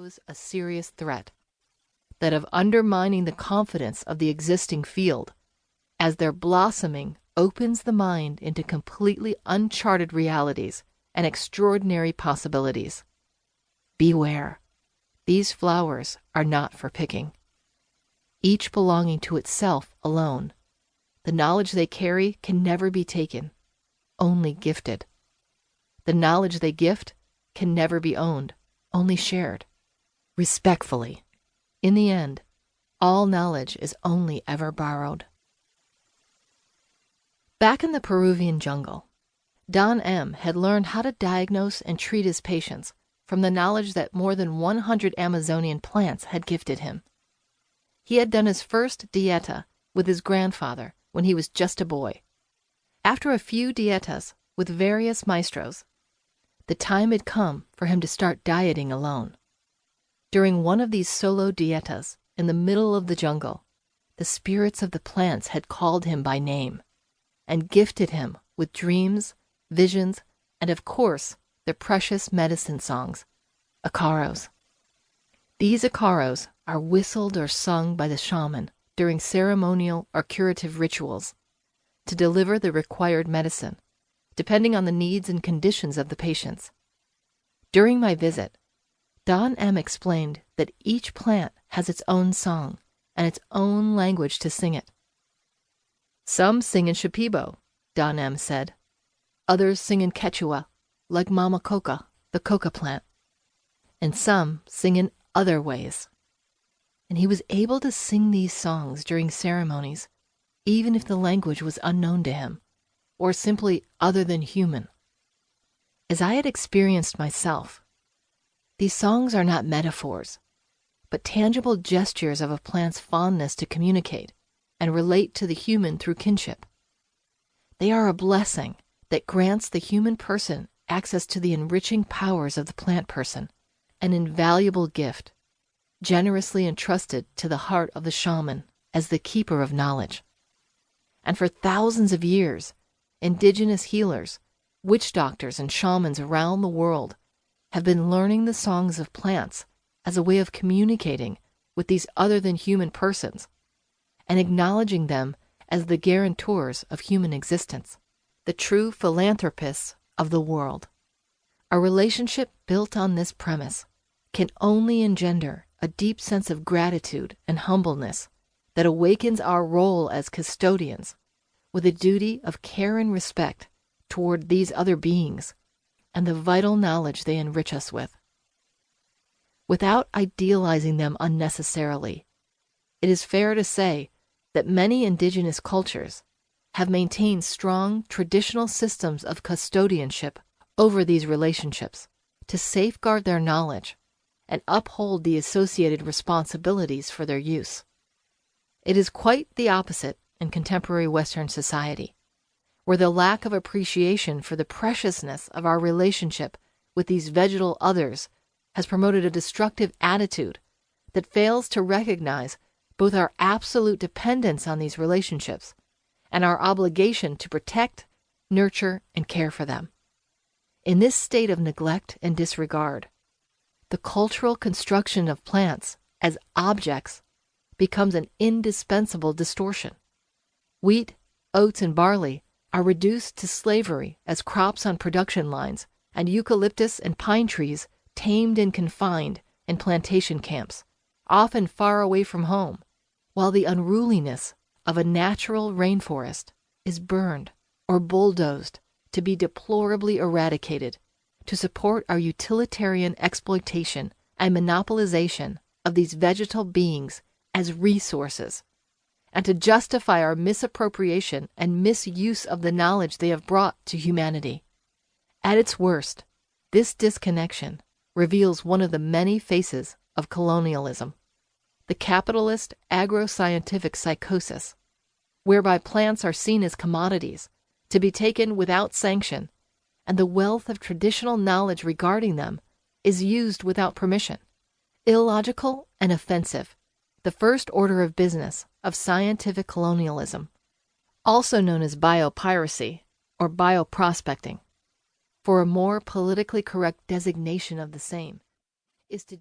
pose a serious threat, that of undermining the confidence of the existing field, as their blossoming opens the mind into completely uncharted realities and extraordinary possibilities. Beware, these flowers are not for picking, each belonging to itself alone. The knowledge they carry can never be taken, only gifted. The knowledge they gift can never be owned, only shared, respectfully. In the end, all knowledge is only ever borrowed. Back in the Peruvian jungle, Don M. had learned how to diagnose and treat his patients from the knowledge that more than 100 Amazonian plants had gifted him. He had done his first dieta with his grandfather when he was just a boy. After a few dietas with various maestros, the time had come for him to start dieting alone. During one of these solo dietas in the middle of the jungle, the spirits of the plants had called him by name and gifted him with dreams, visions, and of course, the precious medicine songs, acaros. These acaros are whistled or sung by the shaman during ceremonial or curative rituals to deliver the required medicine, depending on the needs and conditions of the patients. During my visit, Don M. explained that each plant has its own song and its own language to sing it. Some sing in Shipibo, Don M. said. Others sing in Quechua, like Mama Coca, the coca plant. And some sing in other ways. And he was able to sing these songs during ceremonies, even if the language was unknown to him, or simply other than human. As I had experienced myself, these songs are not metaphors, but tangible gestures of a plant's fondness to communicate and relate to the human through kinship. They are a blessing that grants the human person access to the enriching powers of the plant person, an invaluable gift, generously entrusted to the heart of the shaman as the keeper of knowledge. And for thousands of years, indigenous healers, witch doctors, and shamans around the world have been learning the songs of plants as a way of communicating with these other than human persons and acknowledging them as the guarantors of human existence, the true philanthropists of the world. A relationship built on this premise can only engender a deep sense of gratitude and humbleness that awakens our role as custodians with a duty of care and respect toward these other beings and the vital knowledge they enrich us with. Without idealizing them unnecessarily, it is fair to say that many indigenous cultures have maintained strong traditional systems of custodianship over these relationships to safeguard their knowledge and uphold the associated responsibilities for their use. It is quite the opposite in contemporary Western society, where the lack of appreciation for the preciousness of our relationship with these vegetal others has promoted a destructive attitude that fails to recognize both our absolute dependence on these relationships and our obligation to protect, nurture, and care for them. In this state of neglect and disregard, the cultural construction of plants as objects becomes an indispensable distortion. Wheat, oats, and barley are reduced to slavery as crops on production lines, and eucalyptus and pine trees tamed and confined in plantation camps, often far away from home, while the unruliness of a natural rainforest is burned or bulldozed to be deplorably eradicated to support our utilitarian exploitation and monopolization of these vegetal beings as resources, and to justify our misappropriation and misuse of the knowledge they have brought to humanity. At its worst, this disconnection reveals one of the many faces of colonialism, the capitalist agro-scientific psychosis, whereby plants are seen as commodities to be taken without sanction, and the wealth of traditional knowledge regarding them is used without permission. Illogical and offensive, the first order of business of scientific colonialism, also known as biopiracy or bioprospecting, for a more politically correct designation of the same, is to